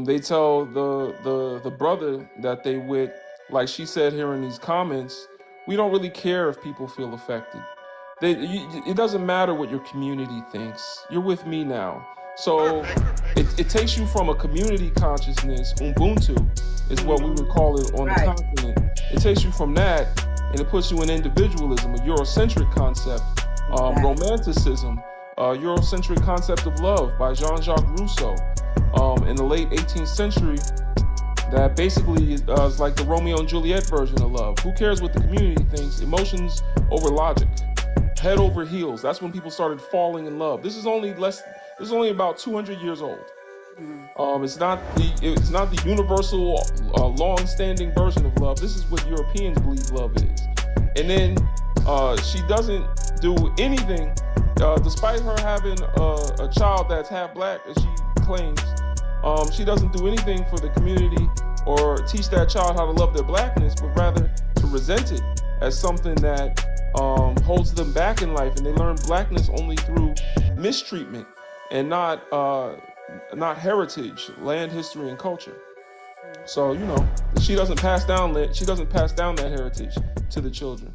They tell the brother that they with, like she said here in these comments, we don't really care if people feel affected. It doesn't matter what your community thinks. You're with me now. So it takes you from a community consciousness, Ubuntu is what we would call it on the continent. It takes you from that and it puts you in individualism, a Eurocentric concept, romanticism, Eurocentric concept of love by Jean-Jacques Rousseau in the late 18th century. That basically is like the Romeo and Juliet version of love. Who cares what the community thinks? Emotions over logic, head over heels. That's when people started falling in love. This is only about 200 years old. It's not the universal, long-standing version of love. This is what Europeans believe love is. And then she doesn't do anything, despite her having a child that's half black, as she claims. She doesn't do anything for the community or teach that child how to love their blackness, but rather to resent it as something that holds them back in life, and they learn blackness only through mistreatment and not heritage, land, history, and culture. So she doesn't pass down that heritage to the children.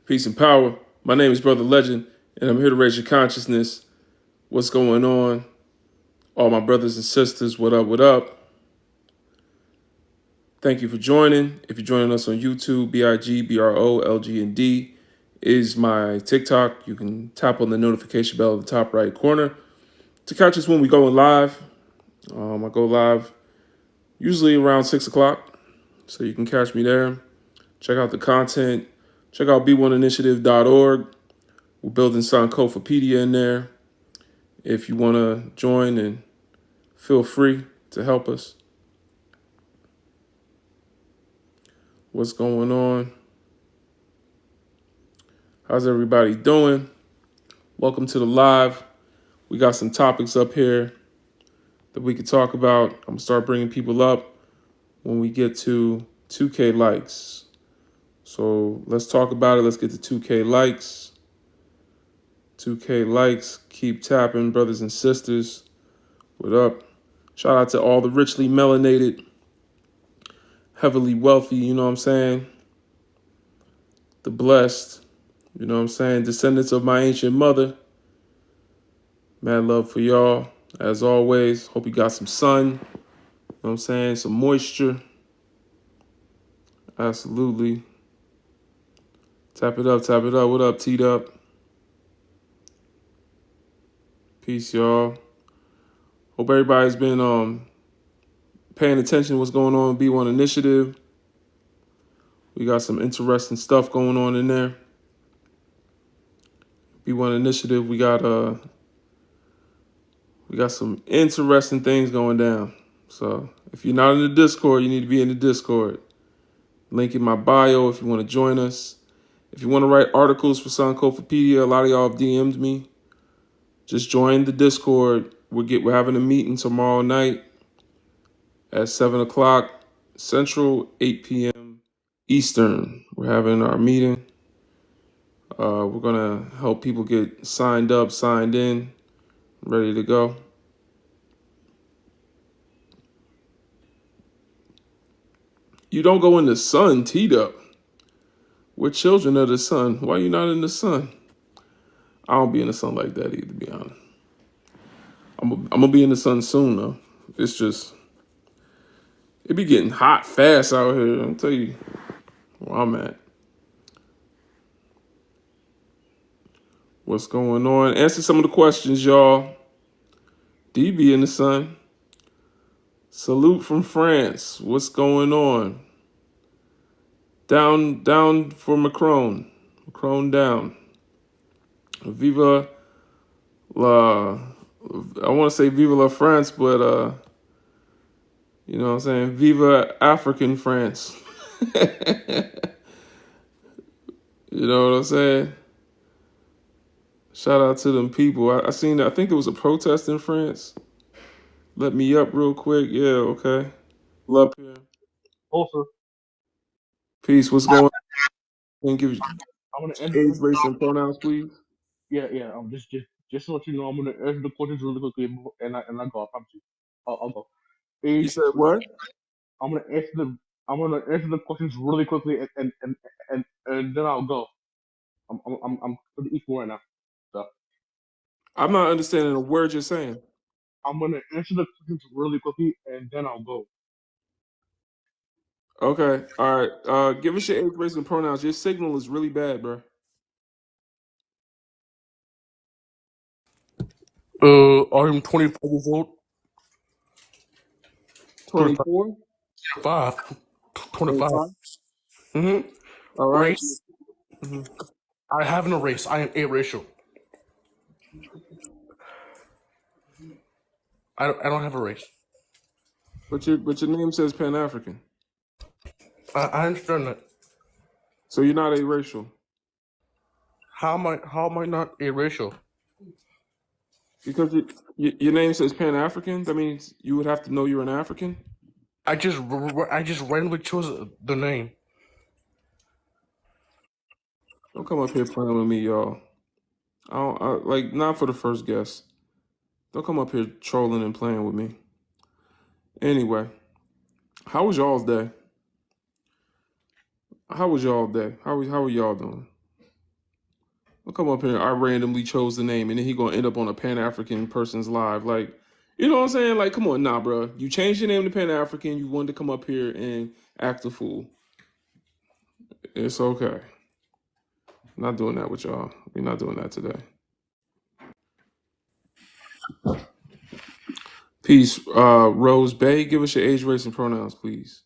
Peace and power. My name is Brother Legend, and I'm here to raise your consciousness. What's going on? All my brothers and sisters, what up, what up? Thank you for joining. If you're joining us on YouTube, BIGBROLGND is my TikTok. You can tap on the notification bell at the top right corner to catch us when we go live. I go live usually around 6 o'clock, so you can catch me there. Check out the content. Check out b1initiative.org. We're building Sankofapedia in there. If you want to join, and feel free to help us. What's going on? How's everybody doing? Welcome to the live. We got some topics up here that we could talk about. I'm going to start bringing people up when we get to 2K likes. So let's talk about it. Let's get to 2K likes. 2K likes. Keep tapping, brothers and sisters. What up? Shout out to all the richly melanated, heavily wealthy, you know what I'm saying? The blessed, you know what I'm saying? Descendants of my ancient mother. Mad love for y'all, as always. Hope you got some sun, you know what I'm saying? Some moisture. Absolutely. Tap it up, tap it up. What up, Teed Up? Peace, y'all. Hope everybody's been paying attention to what's going on with B1 Initiative. We got some interesting stuff going on in there. B1 Initiative, we got some interesting things going down. So if you're not in the Discord, you need to be in the Discord. Link in my bio if you want to join us. If you want to write articles for Sankofapedia, a lot of y'all have DM'd me. Just join the Discord. We're having a meeting tomorrow night at 7 o'clock Central, 8 p.m. Eastern. We're having our meeting. We're going to help people get signed up, signed in, ready to go. You don't go in the sun, teed up. We're children of the sun. Why are you not in the sun? I don't be in the sun like that either, to be honest. I'm gonna be in the sun soon, though. It's just, it be getting hot fast out here. I'll tell you where I'm at. What's going on? Answer some of the questions, y'all. Do you be in the sun? Salute from France. What's going on? Down for Macron. Macron down. Viva la, I want to say Viva la France, but you know what I'm saying? Viva African France. You know what I'm saying? Shout out to them people. I seen, I think it was a protest in France Let me up real quick. Yeah, okay. Up here. Also, Peace. What's going on? Can you give I'm gonna answer. age, race, and pronouns, please? Yeah. Just to let you know, I'm gonna answer the questions really quickly, and I go. I promise you. I'll go. You Age. said what? I'm gonna answer the. I'm gonna answer the questions really quickly, and then I'll go. I'm pretty equal right now, so I'm not understanding a word you're saying. I'm gonna answer the questions really quickly, and then I'll go. Okay. All right. Give us your age, race, and pronouns. Your signal is really bad, bro. I'm 25 years old. 25. 24, 25. 25. Mm-hmm. All right. Race. I have no race. I am aracial. I don't have a race. But your name says Pan African, I understand that. so you're not a racial How am I not aracial? because your name says Pan African. That means you would have to know you're an African. I just randomly chose the name. Don't come up here playing with me, y'all. Like not for the first guess. Don't come up here trolling and playing with me. Anyway, how was y'all's day? How was y'all day? How are y'all doing? Don't come up here. I randomly chose the name, and then he gonna end up on a Pan African person's live. Like, you know what I'm saying? Like, come on, nah, bro. You changed your name to Pan African. You wanted to come up here and act a fool. It's okay. Not doing that with y'all. We're not doing that today. Peace. Rose Bay, give us your age, race, and pronouns, please.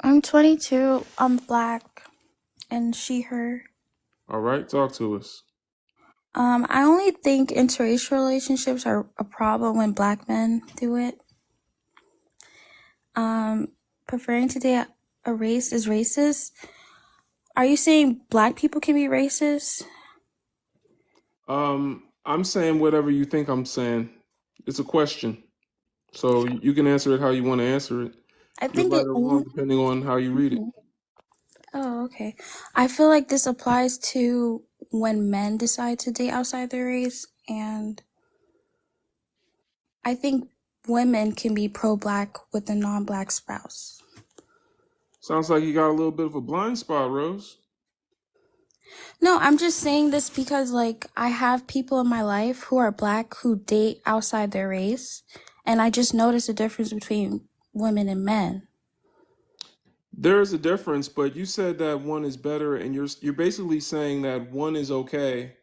I'm 22. I'm black and she, her. All right, talk to us. I only think interracial relationships are a problem when black men do it. Preferring to date a race is racist. Are you saying black people can be racist? I'm saying whatever you think I'm saying. It's a question, so you can answer it how you want to answer it. I You're think right it or wrong only. depending on how you read it. Oh, okay. I feel like this applies to when men decide to date outside their race, and I think women can be pro-black with a non-black spouse. Sounds like you got a little bit of a blind spot, Rose. No, I'm just saying this because, like, I have people in my life who are black who date outside their race, and I just noticed a difference between women and men. There is a difference, but you said that one is better, and you're basically saying that one is okay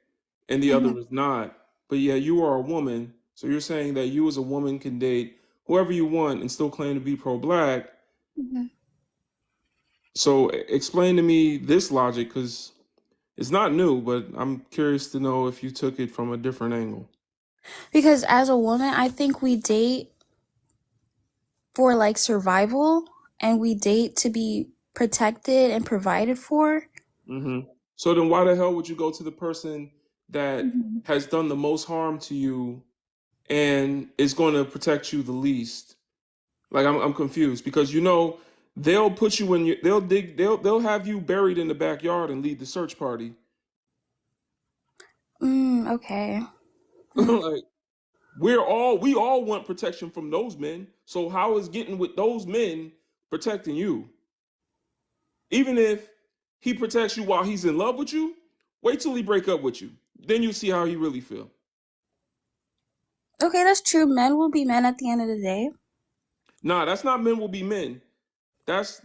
and the Mm-hmm. other is not. But yeah, you are a woman, so you're saying that you as a woman can date whoever you want and still claim to be pro-black. Mm-hmm. So explain to me this logic, because it's not new, but I'm curious to know if you took it from a different angle. Because as a woman, I think we date for like survival, and we date to be protected and provided for. So then why the hell would you go to the person that Mm-hmm. has done the most harm to you and is going to protect you the least? Like I'm confused because they'll put you in they'll have you buried in the backyard and lead the search party. Okay. Like we all want protection from those men. So how is getting with those men protecting you? Even if he protects you while he's in love with you, wait till he break up with you. Then you see how he really feel. Okay, that's true. Men will be men at the end of the day. Nah, that's not men will be men. That's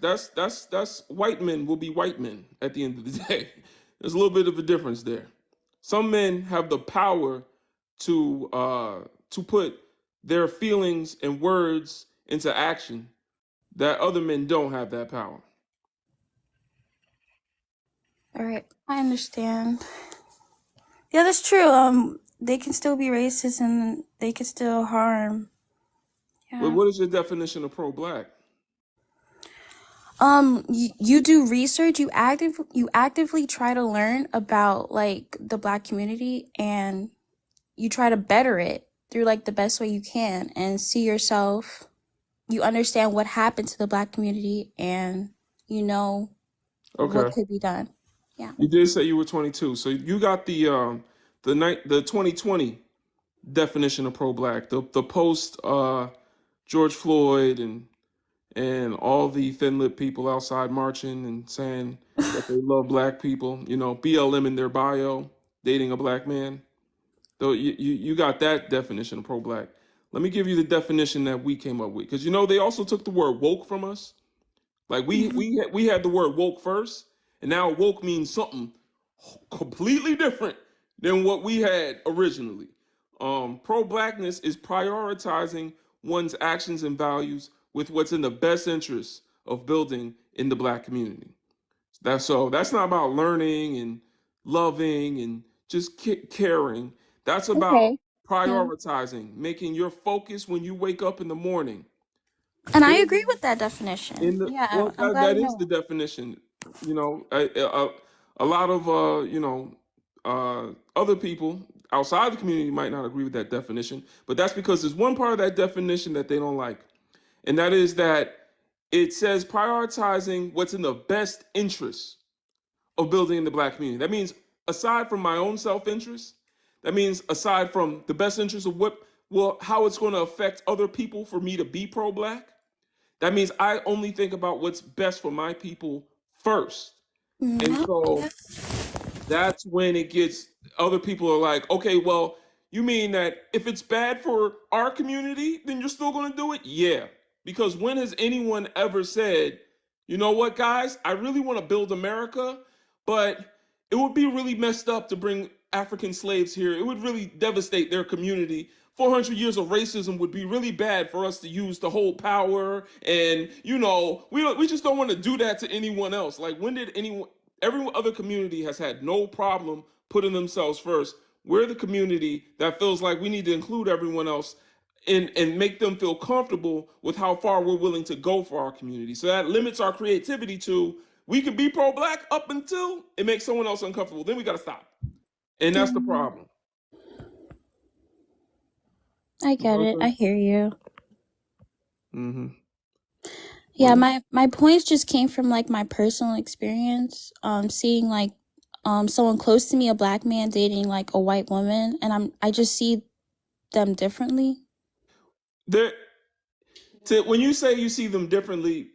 white men will be white men at the end of the day. There's a little bit of a difference there. Some men have the power to put their feelings and words into action that other men don't have that power. All right, I understand. Yeah, that's true. They can still be racist and they can still harm. But Yeah. what is your definition of pro-black? You do research. You actively try to learn about like the black community, and you try to better it. through like the best way you can and see yourself. You understand what happened to the Black community, and you know what Okay. could be done. Yeah. You did say you were 22, so you got the 2020 definition of pro-black, the post George Floyd and all the thin-lipped people outside marching and saying that they love black people. You know, BLM in their bio, dating a black man. Though you got that definition of pro-black. Let me give you the definition that we came up with, because you know they also took the word woke from us. Like Mhm. we had the word woke first, and now woke means something completely different than what we had originally. Pro-blackness is prioritizing one's actions and values with what's in the best interest of building in the black community. That's not about learning and loving and just caring. That's about Okay. Yeah. prioritizing, making your focus when you wake up in the morning. And I agree Building with that definition. in the Yeah, well, I'm glad that to is the know. definition. You know, a lot of other people outside the community might not agree with that definition, but that's because there's one part of that definition that they don't like, and that is that it says prioritizing what's in the best interest of building in the black community. That means aside from my own self-interest, that means aside from the best interest of how it's going to affect other people for me to be pro-black. That means I only think about what's best for my people first. And Mhm. so that's when it gets, other people are like, okay, well, you mean that if it's bad for our community, then you're still going to do it? Yeah. Because when has anyone ever said, you know what, guys, I really want to build America, but it would be really messed up to bring African slaves here. It would really devastate their community. 400 years of racism would be really bad for us to use to hold power. And, you know, we just don't want to do that to anyone else. Like, when did anyone, every other community has had no problem putting themselves first. We're the community that feels like we need to include everyone else and make them feel comfortable with how far we're willing to go for our community. So that limits our creativity to, we can be pro-black up until it makes someone else uncomfortable. Then we got to stop. And that's the Yeah, problem. I get it. I hear you. Mm-hmm. Yeah, Well, my points just came from like my personal experience, seeing like someone close to me, a Black man dating like a white woman, and I just see them differently. there, when you say you see them differently,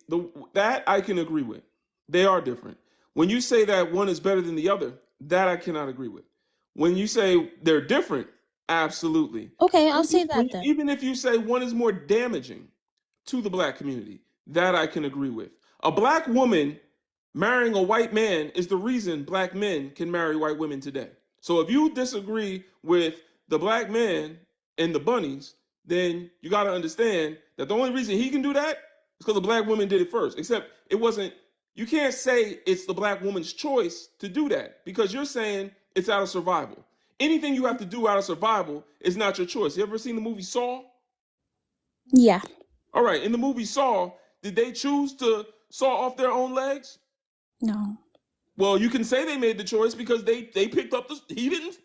that I can agree with. They are different. When you say that one is better than the other, that I cannot agree with. When you say they're different, absolutely. Okay, I'll say that then. Even if you say one is more damaging to the black community, that I can agree with. A black woman marrying a white man is the reason black men can marry white women today. So if you disagree with the black man and the bunnies, then you got to understand that the only reason he can do that is because the black woman did it first. Except it wasn't, you can't say it's the black woman's choice to do that, because you're saying it's out of survival. Anything you have to do out of survival is not your choice. You ever seen the movie Saw? Yeah. All right, in the movie Saw, did they choose to saw off their own legs? No. Well, you can say they made the choice because they picked up the, he didn't,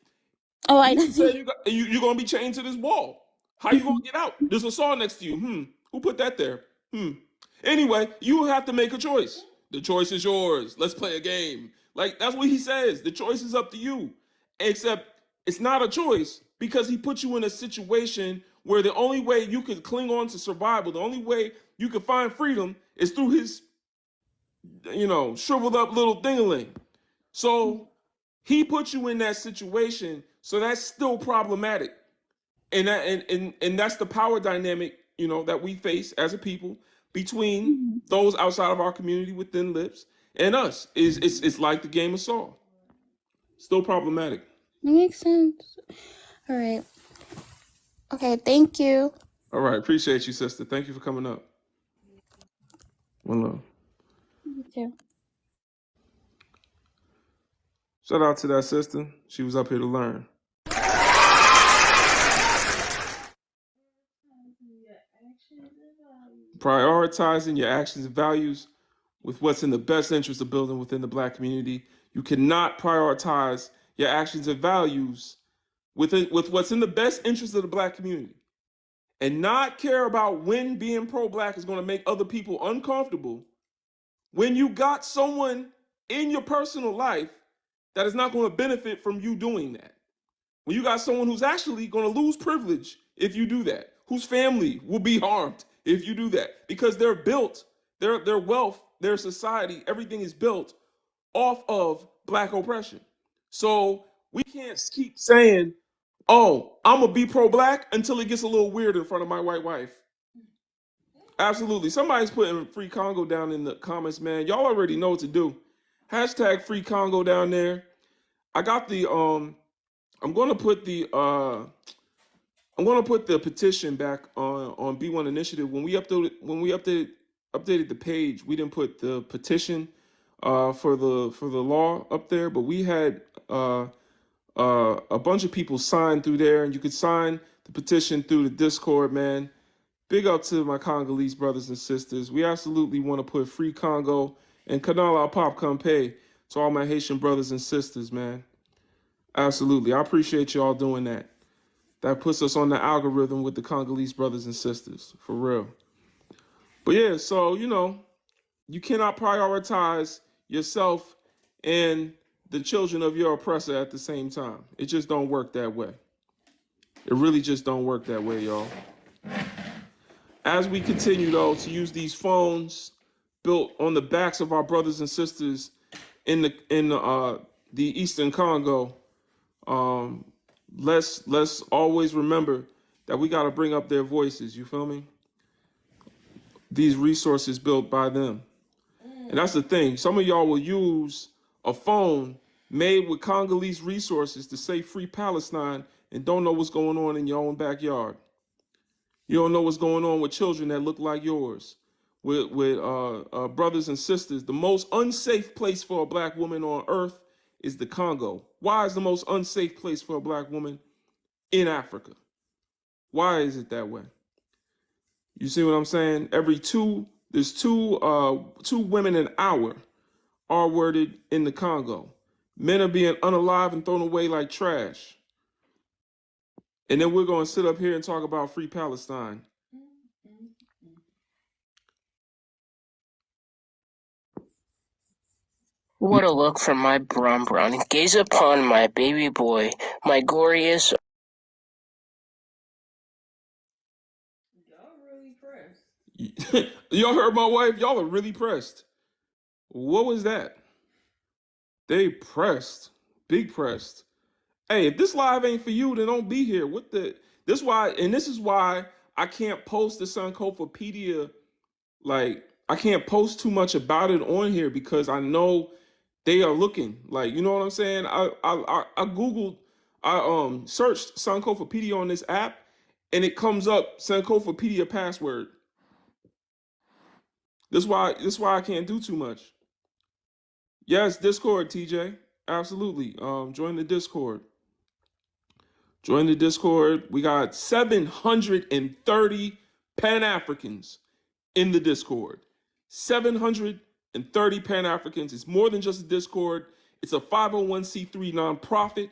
Oh, I he didn't say didn't. you're gonna be chained to this wall. How you gonna get out? There's a saw next to you. Who put that there? Anyway, you have to make a choice. The choice is yours. Let's play a game. Like, that's what he says. The choice is up to you. Except it's not a choice, because he put you in a situation where the only way you could cling on to survival, the only way you could find freedom is through his, shriveled up little dingaling. So he put you in that situation. So that's still problematic. And that's the power dynamic, that we face as a people between Mhm. those outside of our community with thin lips and us. It's like the game of Saw. Still problematic. That makes sense. All right. Okay, thank you. All right, appreciate you, sister. Thank you for coming up. One love. You too. Shout out to that sister. She was up here to learn. Prioritizing your actions and values with what's in the best interest of building within the black community. You cannot prioritize your actions and values with what's in the best interest of the black community, and not care about when being pro-black is going to make other people uncomfortable, when you got someone in your personal life that is not going to benefit from you doing that, when you got someone who's actually going to lose privilege if you do that, whose family will be harmed if you do that, because they're built, their wealth, their society, everything is built off of black oppression. So we can't keep saying, oh, I'm gonna be pro-black until it gets a little weird in front of my white wife. Absolutely. Somebody's putting Free Congo down in the comments, man. Y'all already know what to do. Hashtag Free Congo down there. I got the I'm gonna put the petition back on B1 Initiative. When we updated the page, we didn't put the petition for the law up there, but we had a bunch of people sign through there, and you could sign the petition through the Discord, man. Big up to my Congolese brothers and sisters. We absolutely want to put Free Congo and Kanala Pop Kampe to all my Haitian brothers and sisters, man. Absolutely. I appreciate y'all doing that. That puts us on the algorithm with the Congolese brothers and sisters, for real. But yeah, so, you cannot prioritize yourself and the children of your oppressor at the same time. It just don't work that way. It really just don't work that way, y'all. As we continue, though, to use these phones built on the backs of our brothers and sisters in the Eastern Congo, let's always remember that we got to bring up their voices. You feel me? These resources built by them. And that's the thing. Some of y'all will use a phone made with Congolese resources to say Free Palestine and don't know what's going on in your own backyard. You don't know what's going on with children that look like yours, with brothers and sisters. The most unsafe place for a black woman on earth is the Congo. Why is the most unsafe place for a black woman in Africa? Why is it that way? You see what I'm saying? There's two women an hour are worded in the Congo. Men are being unalive and thrown away like trash. And then we're going to sit up here and talk about Free Palestine. What a look from my brown. Gaze upon my baby boy, my glorious. Y'all really pressed. Y'all heard my wife? Y'all are really pressed. What was that? They pressed. Big pressed. Hey, if this live ain't for you, then don't be here. This is why I can't post the Sankofapedia. Like, I can't post too much about it on here because I know they are looking. Like, you know what I'm saying? I searched Sankofapedia on this app, and it comes up Sankofapedia password. This is why I can't do too much. Yes, Discord, TJ. Absolutely. Join the Discord. Join the Discord. We got 730 Pan-Africans in the Discord. 730 Pan-Africans. It's more than just a Discord. It's a 501c3 nonprofit.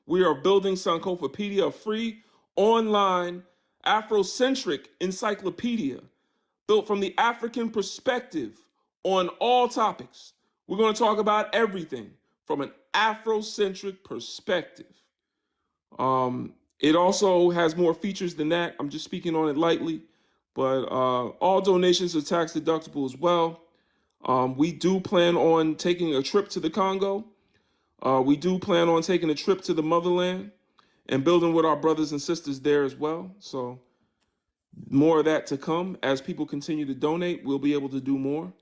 We are building Sankofapedia, a free, online, Afrocentric encyclopedia built from the African perspective on all topics. We're going to talk about everything from an Afrocentric perspective. It also has more features than that. I'm just speaking on it lightly, but all donations are tax deductible as well. We do plan on taking a trip to the Congo. We do plan on taking a trip to the motherland and building with our brothers and sisters there as well. So more of that to come. As people continue to donate, we'll be able to do more.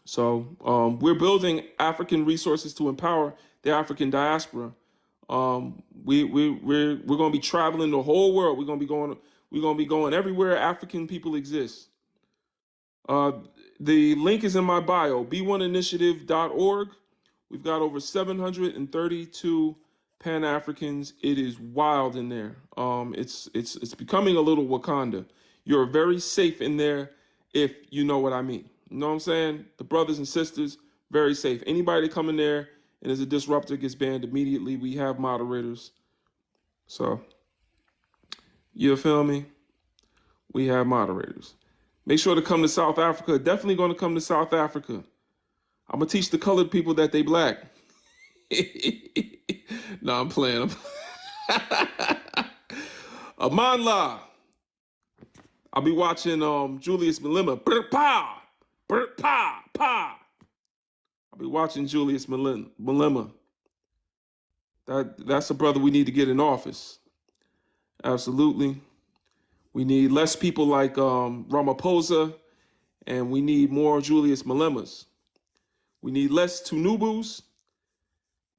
So we're building African resources to empower the African diaspora. We're going to be traveling the whole world. We're going to be going everywhere African people exist. The link is in my bio, b1initiative.org. We've got over 732 Pan-Africans. It is wild in there. It's becoming a little Wakanda. You're very safe in there if you know what I mean. You know what I'm saying? The brothers and sisters, very safe. Anybody that come in there and is a disruptor gets banned immediately. We have moderators. So, you feel me? We have moderators. Make sure to come to South Africa. Definitely going to come to South Africa. I'm going to teach the colored people that they black. No, I'm playing. Amanla. I'll be watching Julius Malema. Pa! Pa! Pa! I'll be watching Julius Malema. That's a brother we need to get in office. Absolutely. We need less people like Ramaphosa, and we need more Julius Malemas. We need less Tunubus.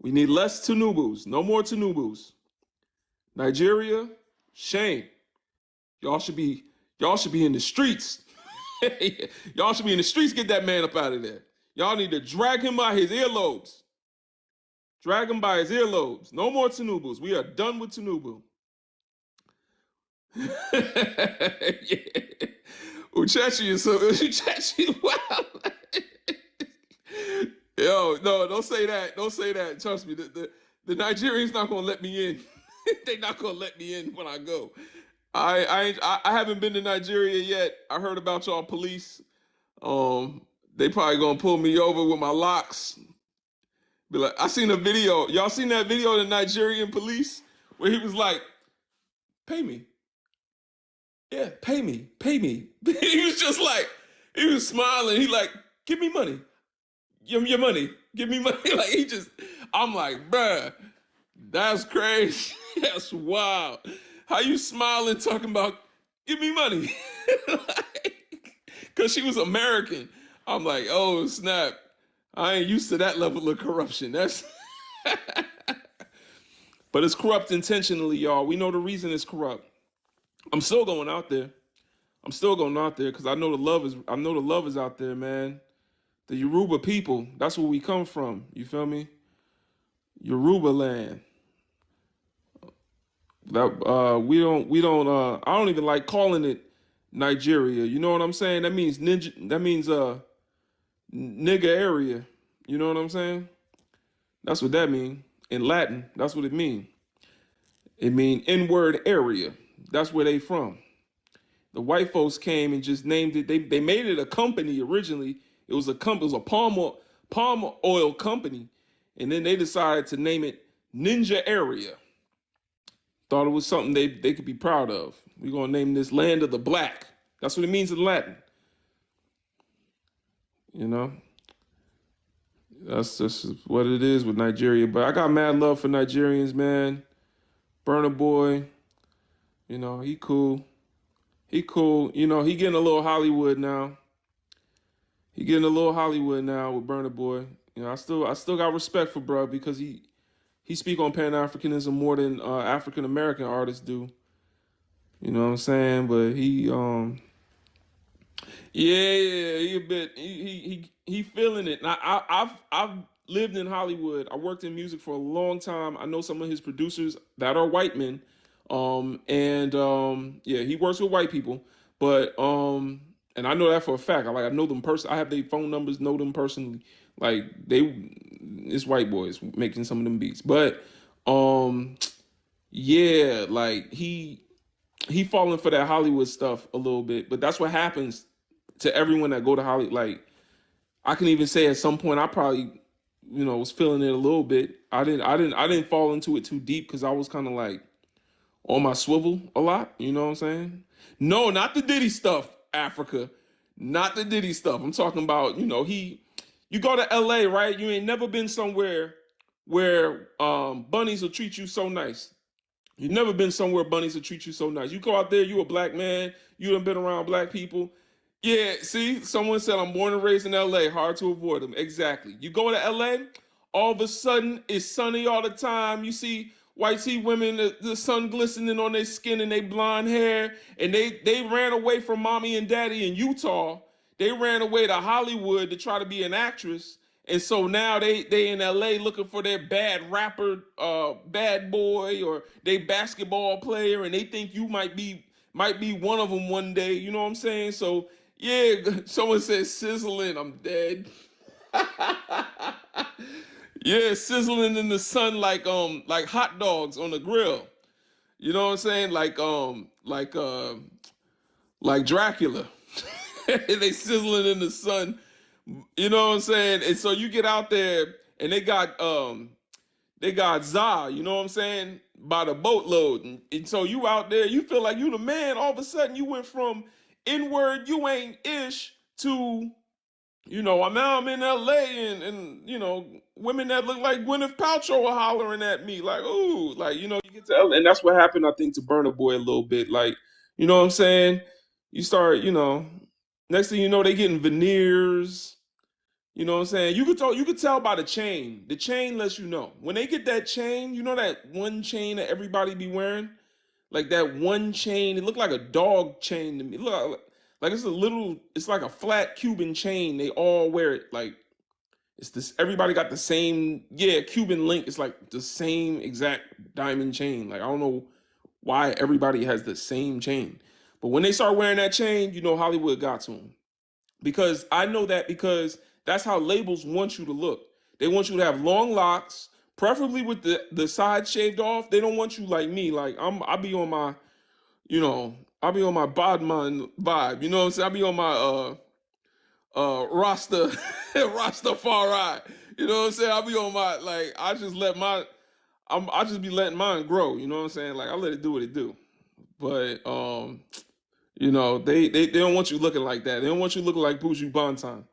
We need less Tunubus. No more Tunubus. Nigeria, shame. Y'all should be in the streets. Y'all should be in the streets. Get that man up out of there. Y'all need to drag him by his earlobes. Drag him by his earlobes. No more Tunubus. We are done with Tunubu. Yeah. Uchechi is so Uchechi. Wow. Yo, no, don't say that. Don't say that. Trust me, the Nigerians not gonna let me in. They not gonna let me in when I go. I haven't been to Nigeria yet. I heard about y'all police. They probably gonna pull me over with my locks. Be like, I seen a video. Y'all seen that video of the Nigerian police where he was like, "Pay me, yeah, pay me, pay me." He was just like, he was smiling. He like, "Give me money, give me your money, give me money." Like he just, I'm like, bruh, that's crazy. That's wild. How you smiling talking about give me money? Because she was American. I'm like, oh snap. I ain't used to that level of corruption. That's but it's corrupt intentionally, y'all. We know the reason it's corrupt. I'm still going out there. I'm still going out there because I know the love is out there, man. The Yoruba people, that's where we come from. You feel me? Yoruba land. That we don't I don't even like calling it Nigeria. You know what I'm saying? That means nigga area. You know what I'm saying? That's what that mean. In Latin, that's what it mean. It mean inward area. That's where they from. The white folks came and just named it. They made it a company originally. It was a palm oil company, and then they decided to name it Ninja Area. Thought it was something they could be proud of. We're gonna name this Land of the Black. That's what it means in Latin. You know, that's just what it is with Nigeria. But I got mad love for Nigerians, man. Burna Boy, you know, he cool. He cool. You know, he getting a little Hollywood now. He getting a little Hollywood now with Burna Boy. You know, I still got respect for bruh because he speak on Pan-Africanism more than African American artists do. You know what I'm saying? But he he a bit he feeling it. And I've lived in Hollywood. I worked in music for a long time. I know some of his producers that are white men. Yeah, he works with white people. But and I know that for a fact. I know them personally. I have their phone numbers, know them personally. Like it's white boys making some of them beats. But yeah, like he falling for that Hollywood stuff a little bit. But that's what happens to everyone that go to Hollywood. Like I can even say at some point I probably, you know, was feeling it a little bit. I didn't fall into it too deep because I was kind of like on my swivel a lot. You know what I'm saying? No, not the Diddy stuff, Africa. Not the Diddy stuff. I'm talking about, you know, you go to LA, right? You ain't never been somewhere where bunnies will treat you so nice. You've never been somewhere bunnies will treat you so nice. You go out there, you a black man, you done been around black people. Yeah, see, someone said I'm born and raised in LA, hard to avoid them. Exactly. You go to LA, all of a sudden it's sunny all the time. You see white tea women, the sun glistening on their skin and their blonde hair, and they ran away from mommy and daddy in Utah. They ran away to Hollywood to try to be an actress. And so now they in LA looking for their bad rapper, bad boy, or they basketball player, and they think you might be one of them one day. You know what I'm saying? So yeah, someone said sizzling. I'm dead. Yeah, sizzling in the sun like hot dogs on the grill. You know what I'm saying? Like Dracula. They sizzling in the sun. You know what I'm saying? And so you get out there and they got za, you know what I'm saying, by the boatload. And so you out there, you feel like you the man. All of a sudden you went from inward, you ain't ish, to, now I'm in LA and women that look like Gwyneth Paltrow are hollering at me like, ooh, like, you get to LA. And that's what happened, I think, to Burna Boy a little bit. Like, you know what I'm saying? You start, next thing you know, they getting veneers. You know what I'm saying? You could tell by the chain. The chain lets you know. When they get that chain, that one chain that everybody be wearing? Like that one chain, it looked like a dog chain to me. It look like it's like a flat Cuban chain. They all wear it. Like it's this, everybody got the same, Cuban link. It's like the same exact diamond chain. Like I don't know why everybody has the same chain. But when they start wearing that chain, Hollywood got to them. Because I know that because that's how labels want you to look. They want you to have long locks, preferably with the side shaved off. They don't want you like me. Like I'll be on my, I'll be on my Bodman vibe. You know what I'm saying? I'll be on my Rasta Rastafari. You know what I'm saying? I'll be on my, like, I just be letting mine grow. You know what I'm saying? Like I let it do what it do. But they don't want you looking like that. They don't want you looking like Buju Banton.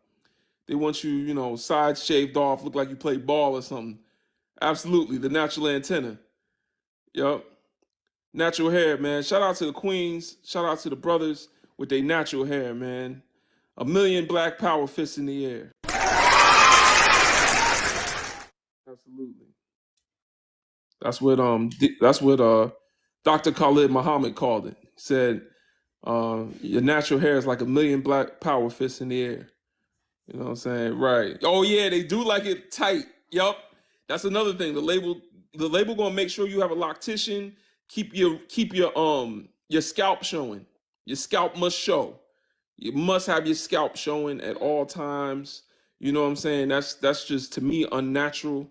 They want you, side shaved off, look like you play ball or something. Absolutely, the natural antenna. Yup. Natural hair, man. Shout out to the queens. Shout out to the brothers with their natural hair, man. 1,000,000 black power fists in the air. Absolutely. That's what Dr. Khalid Muhammad called it. He said, your natural hair is like 1,000,000 black power fists in the air. You know what I'm saying? Right. Oh yeah, they do like it tight. Yup. That's another thing. The label gonna make sure you have a loctician. Keep your scalp showing. Your scalp must show. You must have your scalp showing at all times. You know what I'm saying? That's just, to me, unnatural.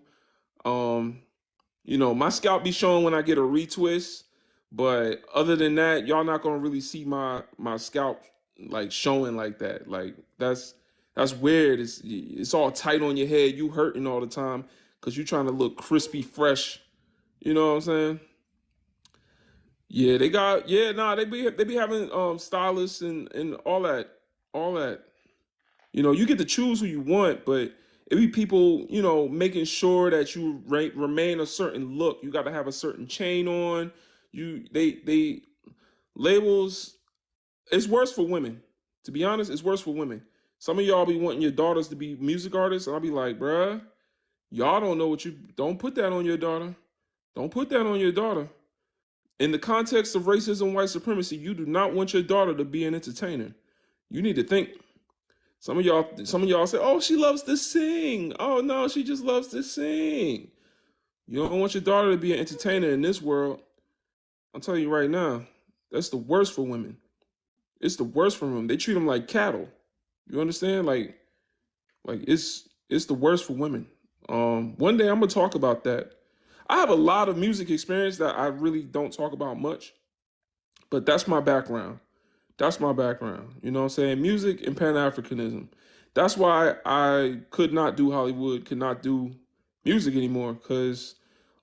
My scalp be showing when I get a retwist, but other than that, y'all not gonna really see my scalp like showing like that. Like that's weird. It's all tight on your head. You hurting all the time because you trying to look crispy, fresh. You know what I'm saying? Yeah, they be having stylists and all that. You get to choose who you want, but it be people, making sure that you remain a certain look. You got to have a certain chain on. They labels. It's worse for women. To be honest, it's worse for women. Some of y'all be wanting your daughters to be music artists, and I'll be like, bruh, y'all don't know don't put that on your daughter. Don't put that on your daughter. In the context of racism, white supremacy, you do not want your daughter to be an entertainer. You need to think. Some of y'all say, oh, she loves to sing. Oh no, she just loves to sing. You don't want your daughter to be an entertainer in this world. I'm telling you right now, that's the worst for women. It's the worst for them. They treat them like cattle. You understand? Like it's the worst for women. One day I'm gonna talk about that. I have a lot of music experience that I really don't talk about much, but that's my background. That's my background. You know what I'm saying? Music and Pan-Africanism. That's why I could not do Hollywood, could not do music anymore, because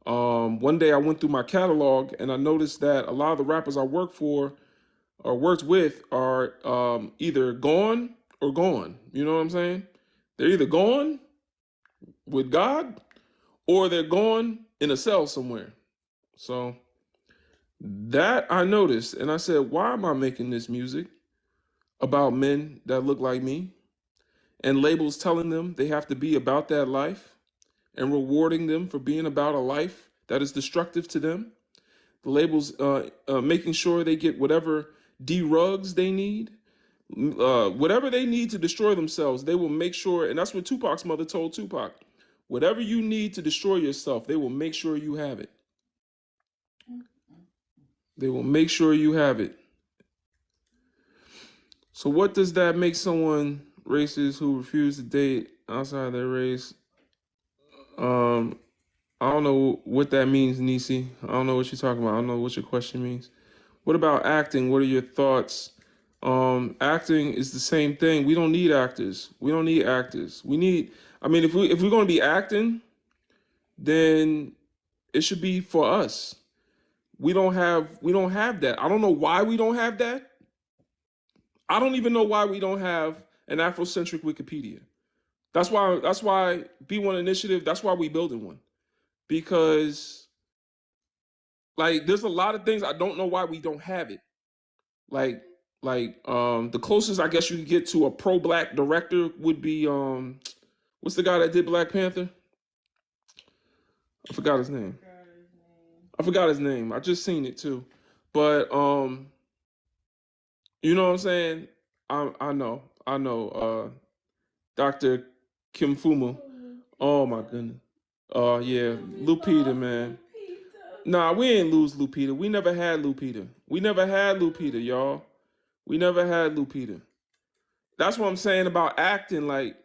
one day I went through my catalog and I noticed that a lot of the rappers I worked with are either gone or gone. You know what I'm saying? They're either gone with God or they're gone in a cell somewhere. So that I noticed, and I said, why am I making this music about men that look like me, and labels telling them they have to be about that life and rewarding them for being about a life that is destructive to them? The labels making sure they get whatever drugs they need, whatever they need to destroy themselves. They will make sure, and that's what Tupac's mother told Tupac. Whatever you need to destroy yourself, they will make sure you have it. They will make sure you have it. So what does that make someone racist who refuse to date outside their race? I don't know what that means, Nisi. I don't know what you're talking about. I don't know what your question means. What about acting? What are your thoughts? Acting is the same thing. We don't need actors. We don't need actors. We need. I mean, if we're going to be acting, then it should be for us. We don't have that. I don't know why we don't have that. I don't even know why we don't have an Afrocentric Wikipedia. That's why B1 Initiative. That's why we building one, because like there's a lot of things I don't know why we don't have it. Like the closest I guess you could get to a pro-black director would be what's the guy that did Black Panther? I forgot his name. I just seen it too. But you know what I'm saying? I know. Dr. Kim Fumu. Oh my goodness. Yeah, Lupita, man. Nah, we ain't lose Lupita. We never had Lupita. Y'all. We never had Lupita. That's what I'm saying about acting. Like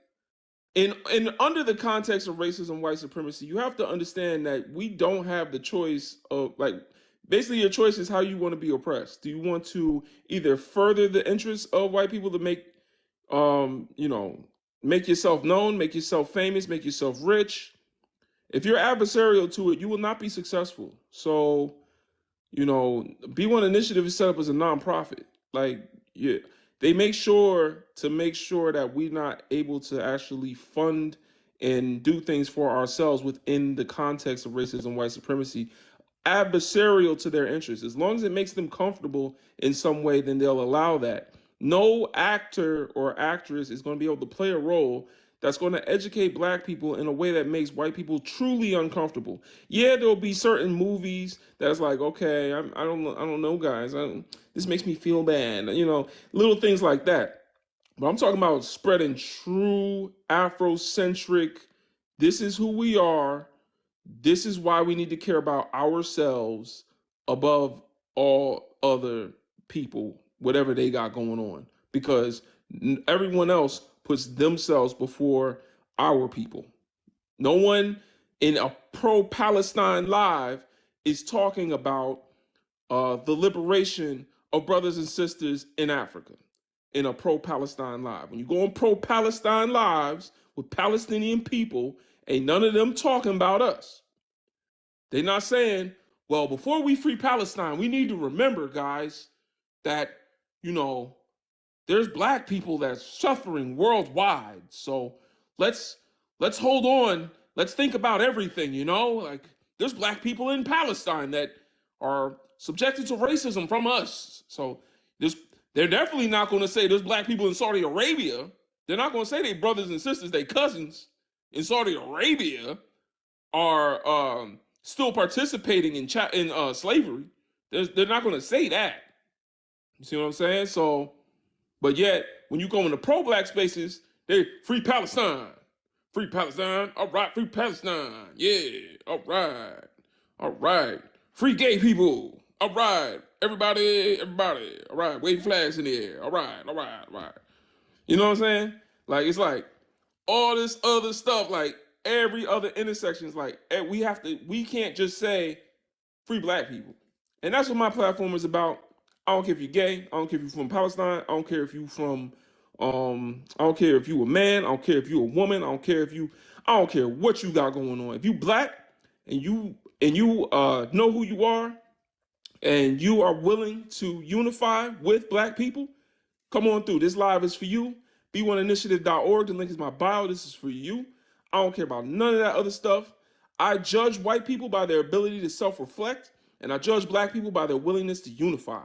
in under the context of racism, white supremacy, you have to understand that we don't have the choice of like basically your choice is how you want to be oppressed. Do you want to either further the interests of white people to make make yourself known, make yourself famous, make yourself rich? If you're adversarial to it, you will not be successful. So, B1 Initiative is set up as a nonprofit. Like, yeah, they make sure that we're not able to actually fund and do things for ourselves within the context of racism, white supremacy, adversarial to their interests. As long as it makes them comfortable in some way, then they'll allow that. No actor or actress is going to be able to play a role that's going to educate black people in a way that makes white people truly uncomfortable. Yeah, there'll be certain movies that's like, okay, I don't know, guys. This makes me feel bad. Little things like that. But I'm talking about spreading true Afrocentric. This is who we are. This is why we need to care about ourselves above all other people, whatever they got going on, because everyone else puts themselves before our people. No one in a pro-Palestine live is talking about the liberation of brothers and sisters in Africa in a pro-Palestine live. When you go on pro-Palestine lives with Palestinian people, ain't none of them talking about us. They're not saying, well, before we free Palestine, we need to remember, guys, that, there's black people that's suffering worldwide. So let's hold on. Let's think about everything, like there's black people in Palestine that are subjected to racism from us. So they're definitely not going to say there's black people in Saudi Arabia. They're not going to say they brothers and sisters, they cousins in Saudi Arabia are still participating in slavery. They're not going to say that. You see what I'm saying? So, but yet, when you go into pro-black spaces, they free Palestine. Free Palestine. All right, free Palestine. Yeah. All right. Free gay people. All right. Everybody. All right. Wave flags in the air. All right. You know what I'm saying? Like, it's like all this other stuff, like every other intersection is like, we can't just say free black people. And that's what my platform is about. I don't care if you're gay. I don't care if you're from Palestine. I don't care if you're from, I don't care if you're a man. I don't care if you're a woman. I don't care what you got going on. If you black and you know who you are and you are willing to unify with black people, come on through. This live is for you. B1initiative.org. The link is my bio. This is for you. I don't care about none of that other stuff. I judge white people by their ability to self-reflect, and I judge black people by their willingness to unify.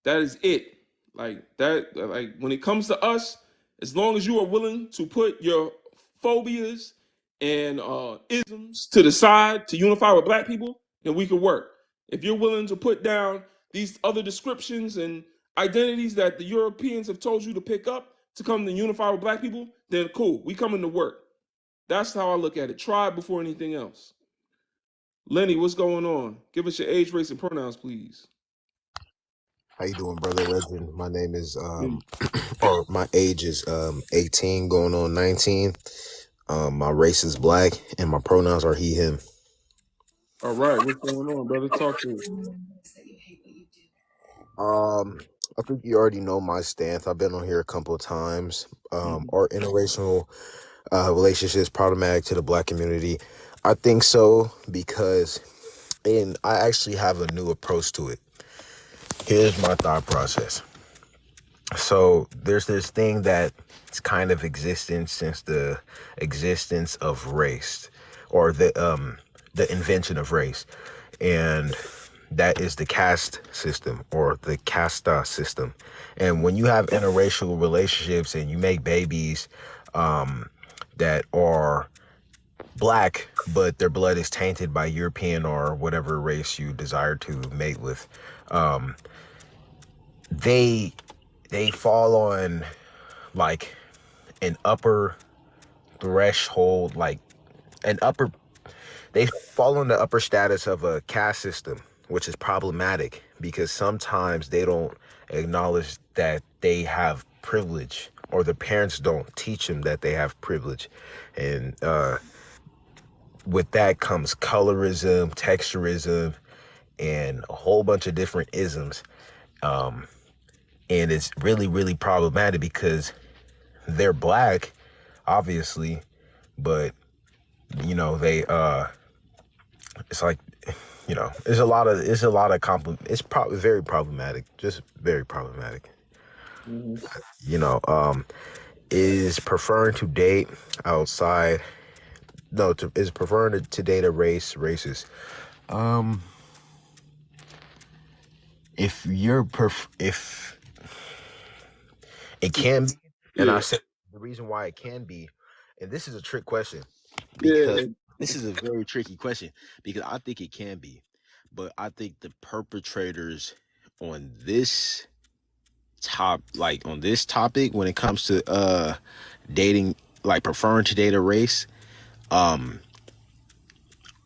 That is it. Like when it comes to us, as long as you are willing to put your phobias and isms to the side to unify with black people, then we can work. If you're willing to put down these other descriptions and identities that the Europeans have told you to pick up to come to unify with black people, then cool, we coming to work. That's how I look at it. Tribe before anything else. Lenny, what's going on? Give us your age, race, and pronouns, please. How you doing, brother Legend? My name is or my age is 18 going on 19. My race is black and my pronouns are he, him. All right, what's going on, brother? Talk to us. I think you already know my stance. I've been on here a couple of times. Mhm. Are interracial relationships problematic to the black community? I think so because, and I actually have a new approach to it. Here's my thought process. So there's this thing that's kind of existing since the existence of race, or the invention of race, and that is the caste system or the casta system. And when you have interracial relationships and you make babies that are black, but their blood is tainted by European or whatever race you desire to mate with, they they fall on like an upper threshold, like an upper, they fall on the upper status of a caste system, which is problematic because sometimes they don't acknowledge that they have privilege, or the parents don't teach them that they have privilege. And with that comes colorism, texturism, and a whole bunch of different isms. And it's really, really problematic because they're black, obviously, but they it's like, there's a lot of it's probably very problematic, just very problematic. Mhm. you know um is preferring to date outside no to, is preferring to date a racist. um if you're if it can be, and I Yeah, said the reason why it can be, and this is a trick question, because yeah. this is a very tricky question, because I think it can be, but I think the perpetrators on this on this topic, when it comes to dating, like preferring to date a race, um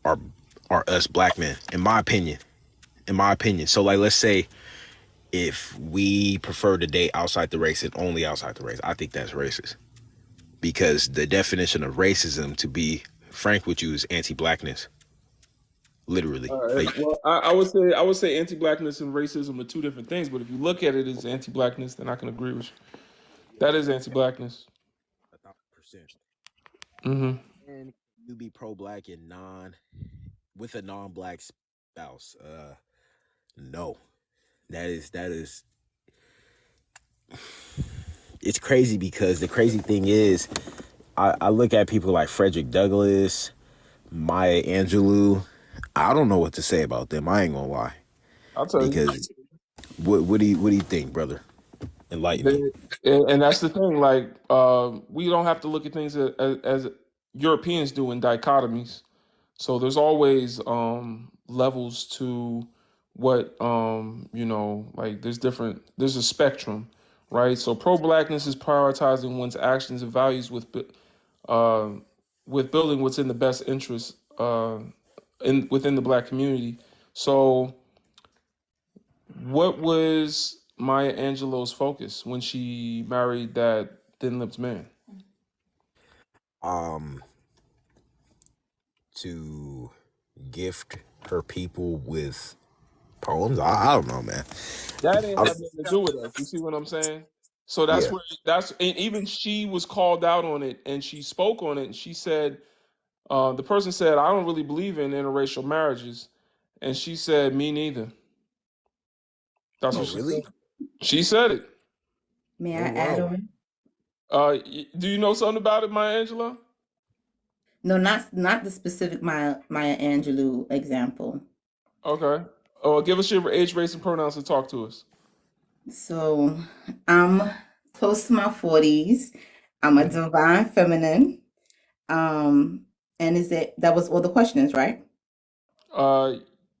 are us black men, in my opinion. So like, let's say if we prefer to date outside the race and only outside the race, I think that's racist, because the definition of racism, to be frank with you, is anti-blackness, literally. All right. Like, Well, I would say anti-blackness and racism are two different things. But if you look at it as anti-blackness, then I can agree with you. That is anti-blackness. 1,000%. Mm-hmm. And you be pro-black and with a non-black spouse? No. That is it's crazy, because the crazy thing is, I look at people like Frederick Douglass, Maya Angelou. I don't know what to say about them. I ain't gonna lie. I'll tell you. Because what do you think, brother? Enlighten me. They, and that's the thing. Like, we don't have to look at things as Europeans do in dichotomies. So there's always levels to what like there's a spectrum, right? So pro-blackness is prioritizing one's actions and values uh, with building what's in the best interest in within the black community. So what was Maya Angelou's focus when she married that thin-lipped man? Um, to gift her people with poems. I don't know, man. That ain't I, have nothing to do with us. You see what I'm saying? So yeah. and even she was called out on it, and she spoke on it, and she said, the person said, "I don't really believe in interracial marriages," and she said, "Me neither." That's Oh, what she said. really? She said it. May Oh, I add wow. on? Do you know something about it, Maya Angelou? No, not the specific Maya Angelou example. Okay. Oh, give us your age, race, and pronouns and talk to us. So I'm close to my 40s. I'm a Mhm. divine feminine. Um, and that was all the questions, right? Uh,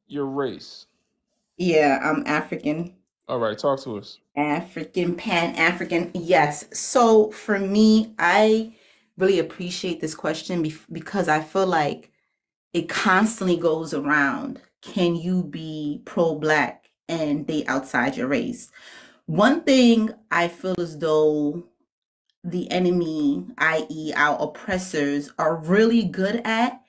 your race. Yeah, I'm African. All right, talk to us. African, Pan African. Yes. So for me, I really appreciate this question because I feel like it constantly goes around. Can you be pro-black and date outside your race? One thing I feel as though the enemy, i.e., our oppressors, are really good at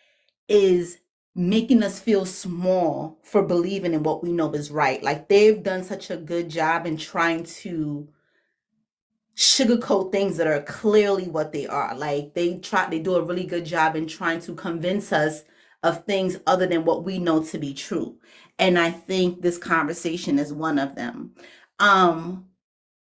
is making us feel small for believing in what we know is right. Like they've done such a good job in trying to sugarcoat things that are clearly what they are. Like they do a really good job in trying to convince us of things other than what we know to be true. And I think this conversation is one of them.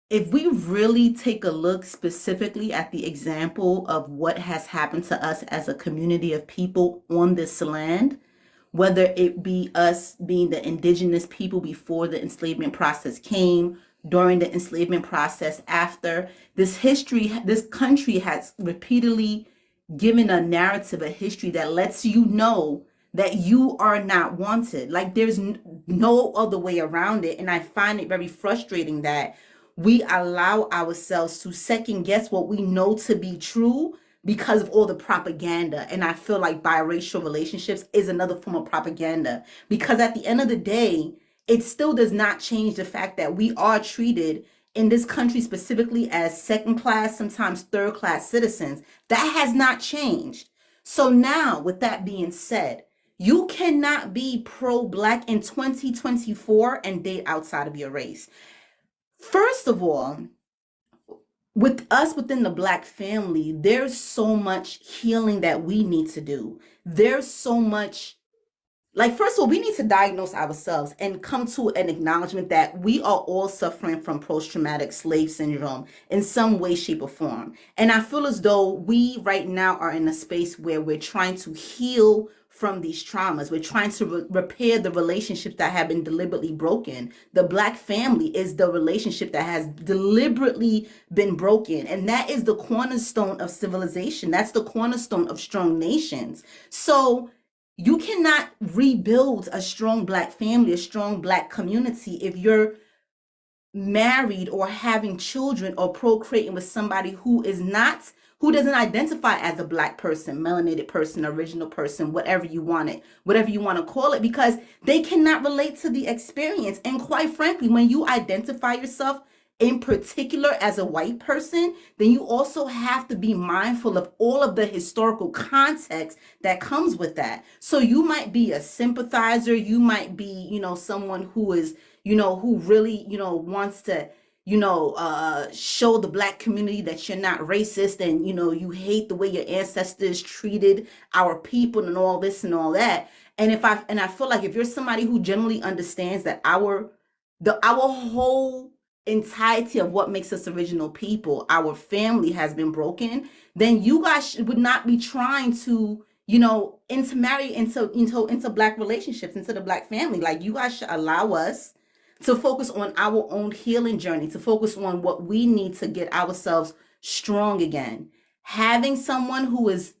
If we really take a look specifically at the example of what has happened to us as a community of people on this land, whether it be us being the indigenous people before the enslavement process came, during the enslavement process, after, this country has repeatedly given a narrative, a history that lets you know that you are not wanted. Like there's no other way around it. And I find it very frustrating that we allow ourselves to second guess what we know to be true because of all the propaganda. And I feel like biracial relationships is another form of propaganda, because at the end of the day, it still does not change the fact that we are treated in this country specifically as second class, sometimes third class citizens. That has not changed. So now, with that being said, you cannot be pro-Black in 2024 and date outside of your race. First of all, with us within the Black family, there's so much healing that we need to do. There's so much, like, first of all, we need to diagnose ourselves and come to an acknowledgement that we are all suffering from post-traumatic slave syndrome in some way, shape, or form. And I feel as though we right now are in a space where we're trying to heal from these traumas. We're trying to repair the relationships that have been deliberately broken. The Black family is the relationship that has deliberately been broken. And that is the cornerstone of civilization. That's the cornerstone of strong nations. So you cannot rebuild a strong Black family, a strong Black community, if you're married or having children or procreating with somebody who doesn't identify as a Black person, melanated person, original person, whatever you want to call it, because they cannot relate to the experience. And quite frankly, when you identify yourself in particular as a white person, then you also have to be mindful of all of the historical context that comes with that. So you might be a sympathizer, you might be, someone who is, who really, wants to, show the Black community that you're not racist and, you hate the way your ancestors treated our people and all this and all that. And I feel like if you're somebody who generally understands that our whole entirety of what makes us original people, our family has been broken, then you guys would not be trying to, intermarry into Black relationships, into the Black family. Like, you guys should allow us to focus on our own healing journey, to focus on what we need to get ourselves strong again. Having someone who is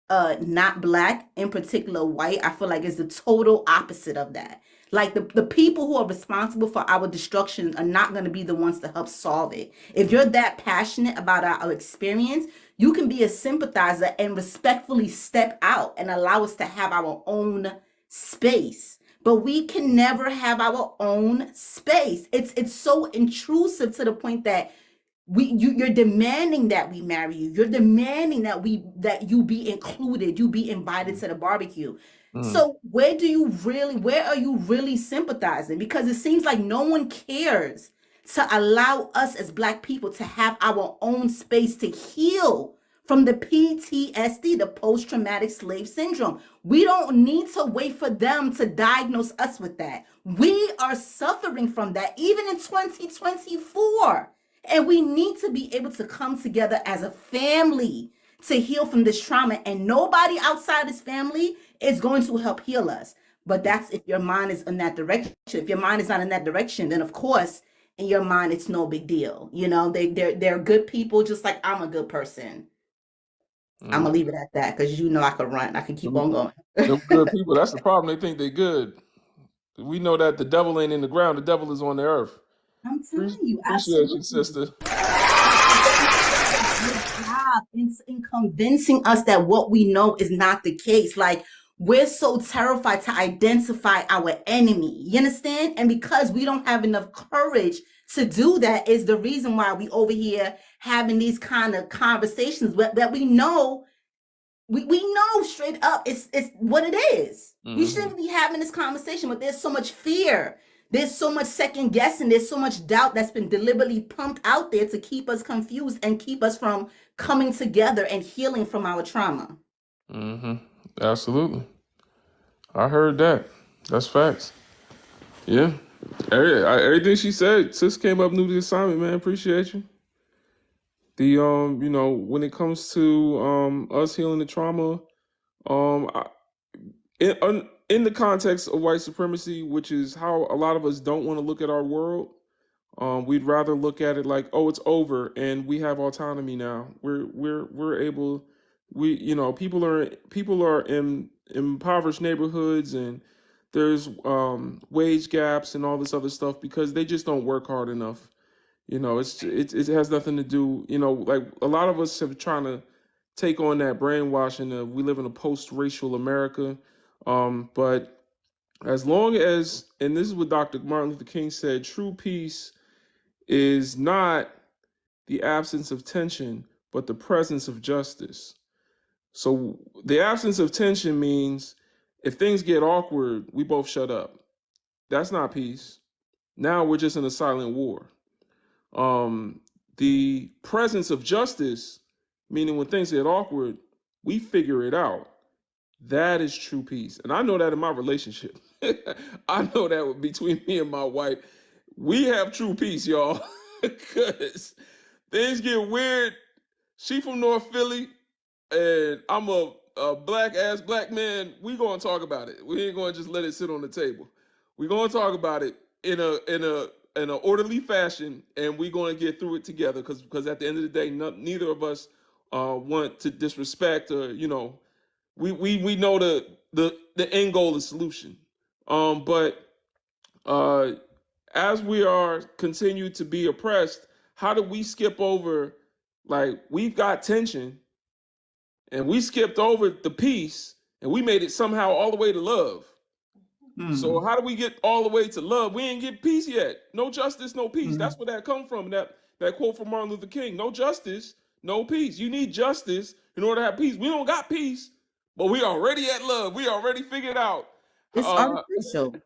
not Black, in particular white, I feel like is the total opposite of that. Like the people who are responsible for our destruction are not going to be the ones to help solve it. If you're that passionate about our experience, you can be a sympathizer and respectfully step out and allow us to have our own space. But we can never have our own space. It's so intrusive to the point that you're demanding that we marry you. You're demanding that you be included, you be invited to the barbecue. So where are you really sympathizing? Because it seems like no one cares to allow us as Black people to have our own space to heal from the PTSD, the post-traumatic slave syndrome. We don't need to wait for them to diagnose us with that. We are suffering from that even in 2024. And we need to be able to come together as a family to heal from this trauma. And nobody outside this family is going to help heal us. But that's if your mind is in that direction. If your mind is not in that direction, then of course, in your mind, it's no big deal. They're good people, just like I'm a good person. I'm gonna leave it at that because I could run. I could keep on going. Them good people, that's the problem. They think they're good. We know that the devil ain't in the ground. The devil is on the earth. I'm telling you, Appreciate absolutely. you, sister. Good job in convincing us that what we know is not the case. Like, we're so terrified to identify our enemy. You understand? And because we don't have enough courage to do that is the reason why we over here having these kind of conversations that we know we know straight up it's what it is. We Mm-hmm. shouldn't be having this conversation, but there's so much fear. There's so much second guessing. There's so much doubt that's been deliberately pumped out there to keep us confused and keep us from coming together and healing from our trauma. Mm-hmm. Absolutely. I heard that. That's facts. Yeah. Everything she said, sis came up new to the assignment, man. Appreciate you. The when it comes to us healing the trauma, in the context of white supremacy, which is how a lot of us don't want to look at our world, we'd rather look at it like, oh, it's over and we have autonomy now. We're able, people are in impoverished neighborhoods and there's wage gaps and all this other stuff because they just don't work hard enough. It has nothing to do, like a lot of us have trying to take on that brainwashing of we live in a post-racial America. But as long as, and this is what Dr. Martin Luther King said, true peace is not the absence of tension, but the presence of justice. So the absence of tension means if things get awkward, we both shut up. That's not peace. Now we're just in a silent war. The presence of justice, meaning when things get awkward, we figure it out. That is true peace. And I know that in my relationship. I know that between me and my wife, we have true peace, y'all. Because things get weird. She from North Philly, and I'm a black man. We gonna talk about it. We ain't gonna just let it sit on the table. We gonna talk about it in an orderly fashion, and we gonna get through it together. Because at the end of the day, neither of us want to disrespect or we know the end goal is solution. But as we are continue to be oppressed, how do we skip over, like, we've got tension and we skipped over the peace and we made it somehow all the way to love. So how do we get all the way to love? We ain't get peace yet. No justice, no peace. That's where that come from. That quote from Martin Luther King. No justice, no peace. You need justice in order to have peace. We don't got peace, but we already at love. We already figured out. It's artificial.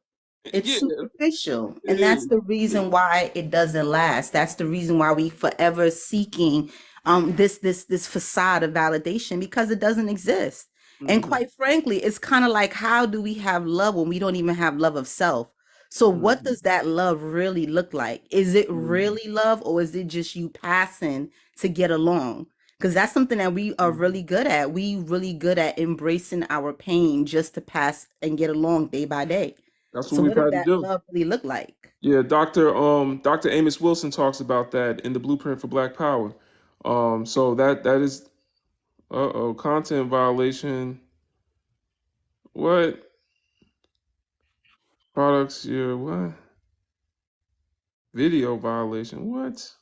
It's Yeah, superficial. it And that's is. the reason why it doesn't last. That's the reason why we forever seeking this facade of validation, because it doesn't exist. And quite frankly, it's kind of like, how do we have love when we don't even have love of self? So what does that love really look like? Is it really love, or is it just you passing to get along? Because that's something that we are really good at. We really good at embracing our pain just to pass and get along day by day. That's what So we what does try to that do. love really look like? Yeah, Dr. Amos Wilson talks about that in the Blueprint for Black Power. So that is content violation. What products? Yeah, what video violation? What?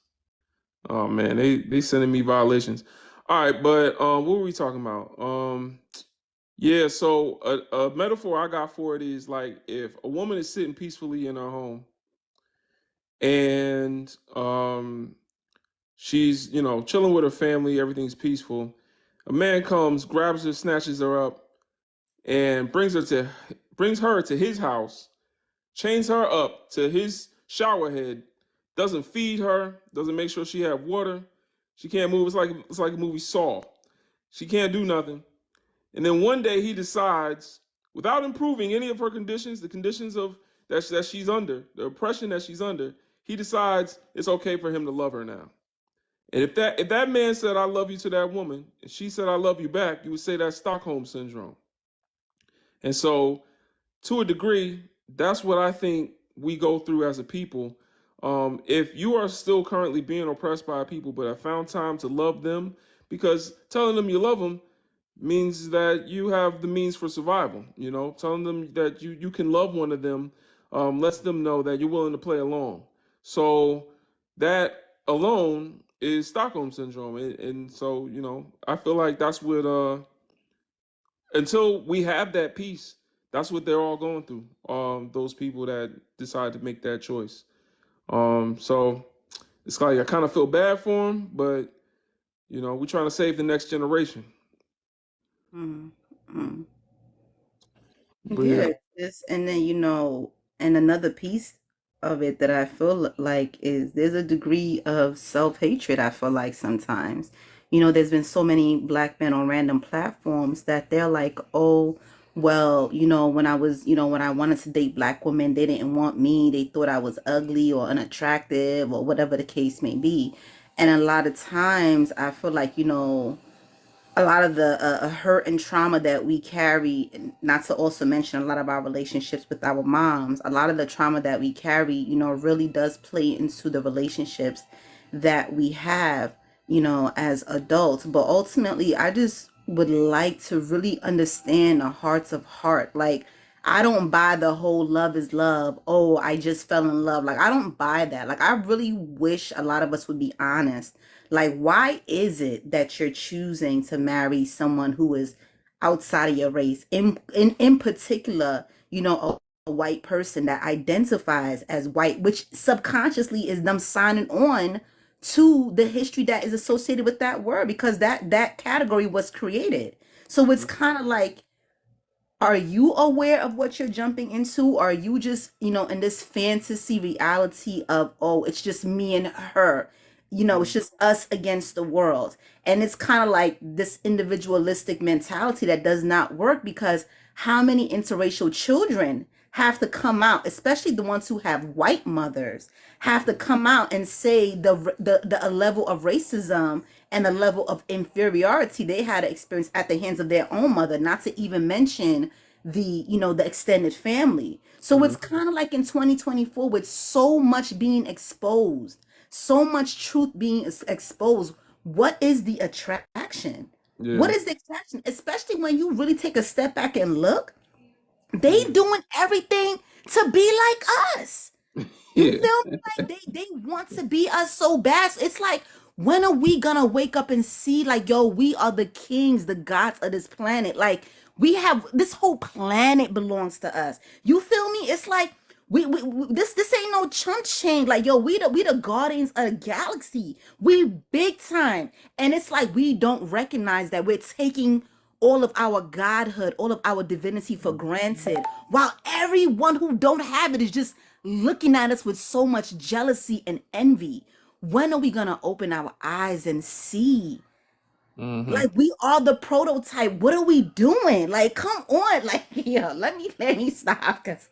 Oh man, they sending me violations. All right, but what were we talking about? Yeah, so a metaphor I got for it is like if a woman is sitting peacefully in her home and she's, chilling with her family, everything's peaceful. A man comes, grabs her, snatches her up, and brings her to his house, chains her up to his shower head, doesn't feed her, doesn't make sure she have water. She can't move. It's like a movie Saw. She can't do nothing. And then one day he decides, without improving any of her conditions, the conditions of that she's under, the oppression that she's under, he decides it's okay for him to love her now. And if that man said I love you to that woman, and she said I love you back, you would say that's Stockholm syndrome. And so, to a degree, that's what I think we go through as a people. If you are still currently being oppressed by people, but have found time to love them, because telling them you love them means that you have the means for survival. Telling them that you can love one of them lets them know that you're willing to play along. So that alone is Stockholm syndrome, and so I feel like that's what until we have that peace, that's what they're all going through. Those people that decide to make that choice. So it's like I kind of feel bad for them, but we're trying to save the next generation. Mm, mm. But yeah, Yeah, and then and another piece of it that I feel like is there's a degree of self-hatred. I feel like sometimes, there's been so many black men on random platforms that they're like, oh, well, when I wanted to date black women, they didn't want me. They thought I was ugly or unattractive or whatever the case may be. And a lot of times I feel like, a lot of the hurt and trauma that we carry, not to also mention a lot of our relationships with our moms, a lot of the trauma that we carry, really does play into the relationships that we have, as adults. But ultimately, I just would like to really understand the hearts of heart. Like, I don't buy the whole love is love. Oh, I just fell in love. Like, I don't buy that. Like, I really wish a lot of us would be honest. Like, why is it that you're choosing to marry someone who is outside of your race? In particular, a white person that identifies as white, which subconsciously is them signing on to the history that is associated with that word because that category was created. So it's kind of like, are you aware of what you're jumping into? Or are you just, in this fantasy reality of, oh, it's just me and her? It's just us against the world. And it's kind of like this individualistic mentality that does not work because how many interracial children have to come out, especially the ones who have white mothers, have to come out and say the a level of racism and a level of inferiority they had to experience at the hands of their own mother, not to even mention the extended family. So it's kind of like in 2024 with so much being exposed, so much truth being exposed. What is the attraction? What yeah, is the attraction? Especially when you really take a step back and look, they yeah, doing everything to be like us. You yeah. feel me? Like they want to be us so bad. So it's like, when are we gonna wake up and see like, yo, we are the kings, the gods of this planet? Like, we have this whole planet belongs to us. You feel me? It's like this ain't no chump change. Like, yo, we the guardians of the galaxy. We big time. And it's like we don't recognize that we're taking all of our godhood, all of our divinity for granted, while everyone who don't have it is just looking at us with so much jealousy and envy. When are we gonna open our eyes and see? Mm-hmm. Like, we are the prototype. What are we doing? Like, come on. Like, yeah, let me stop because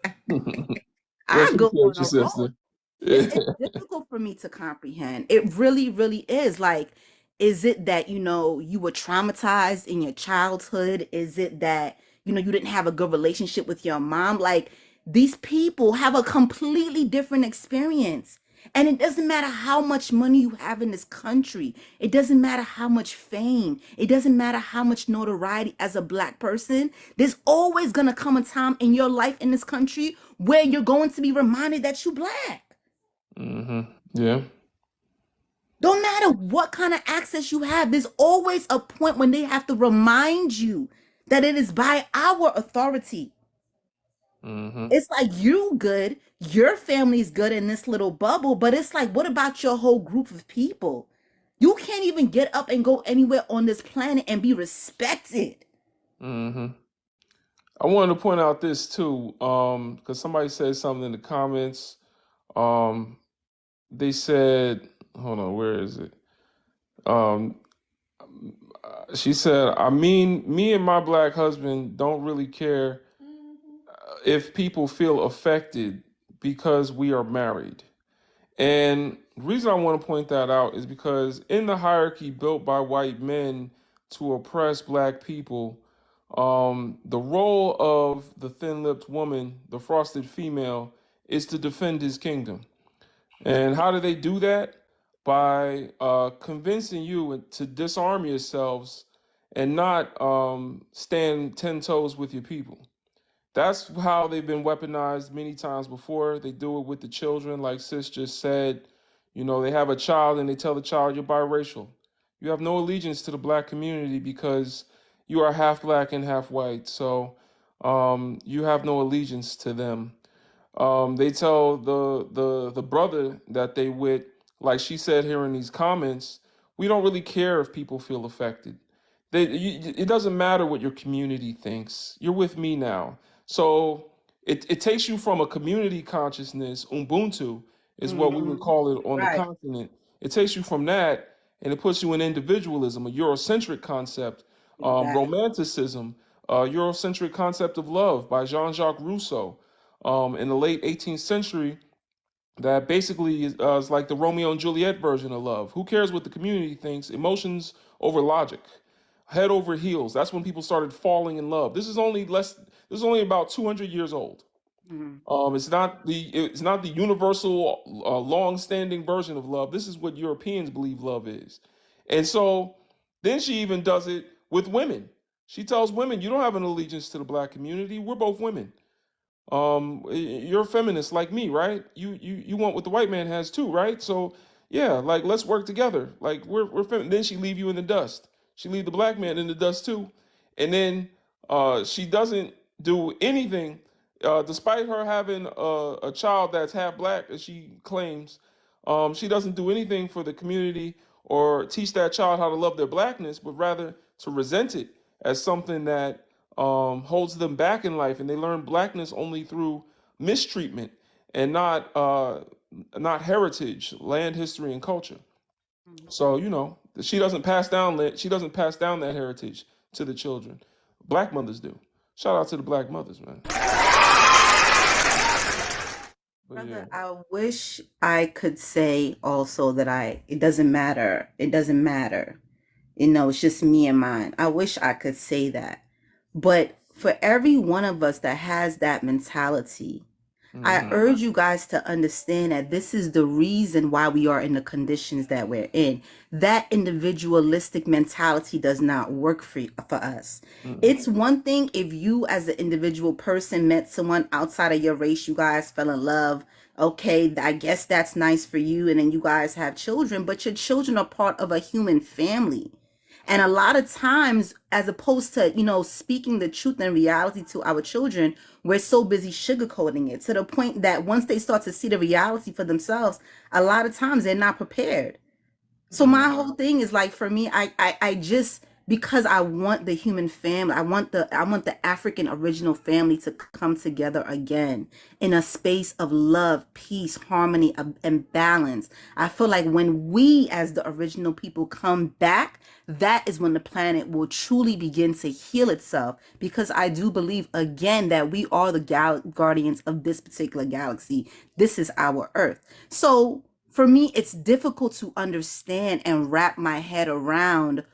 We I go appreciate on you, a roll. sister. Yeah. It's difficult for me to comprehend. It really, really is. Like, is it that, you were traumatized in your childhood? Is it that, you didn't have a good relationship with your mom? Like, these people have a completely different experience. And it doesn't matter how much money you have in this country. It doesn't matter how much fame. It doesn't matter how much notoriety as a black person. There's always gonna come a time in your life in this country where you're going to be reminded that you black. Mm-hmm. Yeah. Don't matter what kind of access you have, there's always a point when they have to remind you that it is by our authority. Mm-hmm. It's like, you good, your family's good in this little bubble, but it's like, what about your whole group of people? You can't even get up and go anywhere on this planet and be respected. Mm-hmm. I wanted to point out this too, because somebody said something in the comments. Um, they said, hold on, where is it? Um, she said, I mean, me and my black husband don't really care if people feel affected because we are married. And the reason I want to point that out is because in the hierarchy built by white men to oppress black people, the role of the thin-lipped woman, the frosted female, is to defend his kingdom. And how do they do that? By convincing you to disarm yourselves and not stand 10 toes with your people. That's how they've been weaponized many times before. They do it with the children, like Sis just said. You know, they have a child and they tell the child you're biracial. You have no allegiance to the black community because you are half black and half white. So you have no allegiance to them. They tell the brother that they with, like she said here in these comments, we don't really care if people feel affected. it doesn't matter what your community thinks. You're with me now. So it takes you from a community consciousness, Ubuntu is what we would call it on the Right. continent. It takes you from that and it puts you in individualism, a Eurocentric concept, Exactly. romanticism, Eurocentric concept of love by Jean-Jacques Rousseau in the late 18th century that basically is like the Romeo and Juliet version of love. Who cares what the community thinks? Emotions over logic, head over heels. That's when people started falling in love. This is only less. This is only about 200 years old. It's not the universal, long-standing version of love. This is what Europeans believe love is, and so then she even does it with women. She tells women, "You don't have an allegiance to the black community. We're both women. You're a feminist like me, right? You want what the white man has too, right? So yeah, like let's work together. Like then she leave you in the dust. She leave the black man in the dust too, and then she doesn't do anything, despite her having a child that's half black, as she claims. She doesn't do anything for the community or teach that child how to love their blackness, but rather to resent it as something that holds them back in life, and they learn blackness only through mistreatment and not heritage, land, history, and culture. So she doesn't pass down that heritage to the children. Black mothers do. Shout out to the black mothers, man. But yeah, Brother, I wish I could say also that it doesn't matter. It doesn't matter. It's just me and mine. I wish I could say that. But for every one of us that has that mentality, I urge you guys to understand that this is the reason why we are in the conditions that we're in. That individualistic mentality does not work for us. It's one thing if you, as an individual person, met someone outside of your race, you guys fell in love. Okay, I guess that's nice for you, and then you guys have children, but your children are part of a human family. And a lot of times, as opposed to, speaking the truth and reality to our children, we're so busy sugarcoating it to the point that once they start to see the reality for themselves, a lot of times they're not prepared. So my whole thing is like, for me, I just, because I want the human family, I want the African original family to come together again in a space of love, peace, harmony, and balance. I feel like when we as the original people come back, that is when the planet will truly begin to heal itself, because I do believe again that we are the guardians of this particular galaxy. This is our Earth. So for me, it's difficult to understand and wrap my head around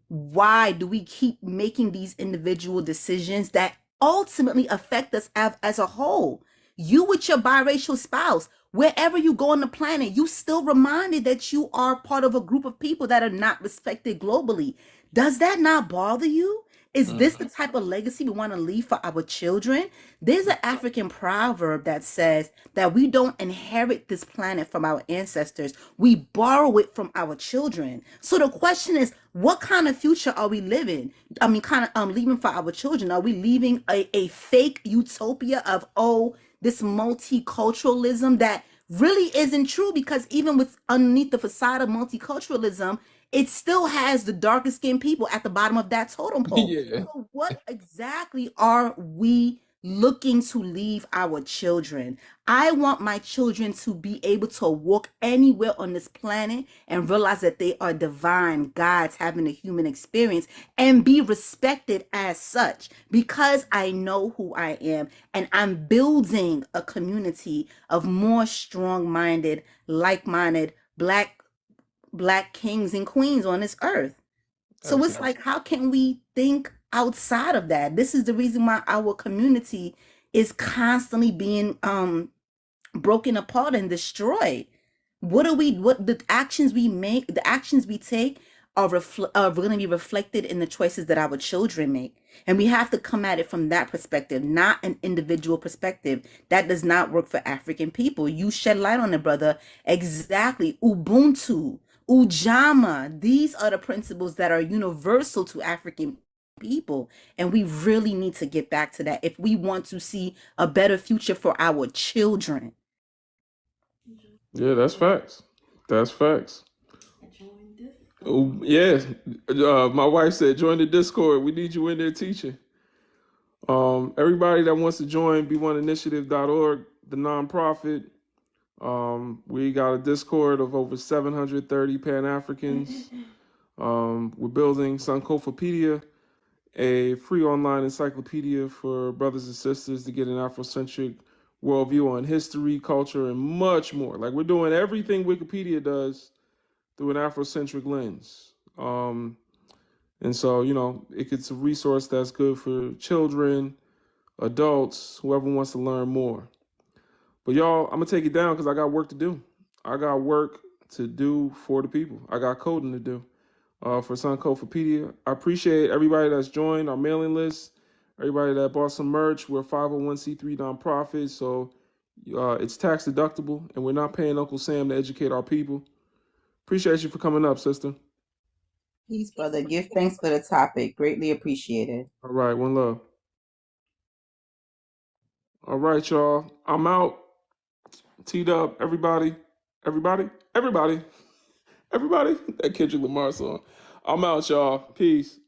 why do we keep making these individual decisions that ultimately affect us as a whole. You with your biracial spouse, wherever you go on the planet, you still reminded that you are part of a group of people that are not respected globally. Does that not bother you? Is this the type of legacy we want to leave for our children? There's an African proverb that says that we don't inherit this planet from our ancestors, we borrow it from our children. So the question is, what kind of future are we living? I mean, kind of leaving for our children. Are we leaving a fake utopia of, this multiculturalism that really isn't true? Because even with underneath the facade of multiculturalism, it still has the darker skinned people at the bottom of that totem pole. yeah, So what exactly are we looking to leave our children? I want my children to be able to walk anywhere on this planet and realize that they are divine gods having a human experience and be respected as such, because I know who I am and I'm building a community of more strong-minded, like-minded black kings and queens on this earth. So it's like, how can we think outside of that? This is the reason why our community is constantly being broken apart and destroyed. What the actions we make, the actions we take are going to be reflected in the choices that our children make. And we have to come at it from that perspective, not an individual perspective. That does not work for African people. You shed light on it, brother. Exactly. Ubuntu, Ujama. These are the principles that are universal to African people. And we really need to get back to that if we want to see a better future for our children. yeah, that's facts. That's facts. Oh, yeah. My wife said, join the Discord. We need you in there teaching. Everybody that wants to join be1initiative.org, the nonprofit. We got a Discord of over 730 Pan-Africans. We're building Sankofapedia, a free online encyclopedia for brothers and sisters to get an Afrocentric worldview on history, culture, and much more. Like, we're doing everything Wikipedia does through an Afrocentric lens. And so, it's a resource that's good for children, adults, whoever wants to learn more. But y'all, I'm gonna take it down because I got work to do. I got work to do for the people. I got coding to do for Suncopedia. I appreciate everybody that's joined our mailing list, everybody that bought some merch. We're a 501c3 nonprofit, so it's tax deductible, and we're not paying Uncle Sam to educate our people. Appreciate you for coming up, sister. Peace, brother. Give thanks for the topic. Greatly appreciated. All right, one love. All right, y'all. I'm out. Teed up, everybody. Everybody. That Kendrick Lamar song. I'm out, y'all. Peace.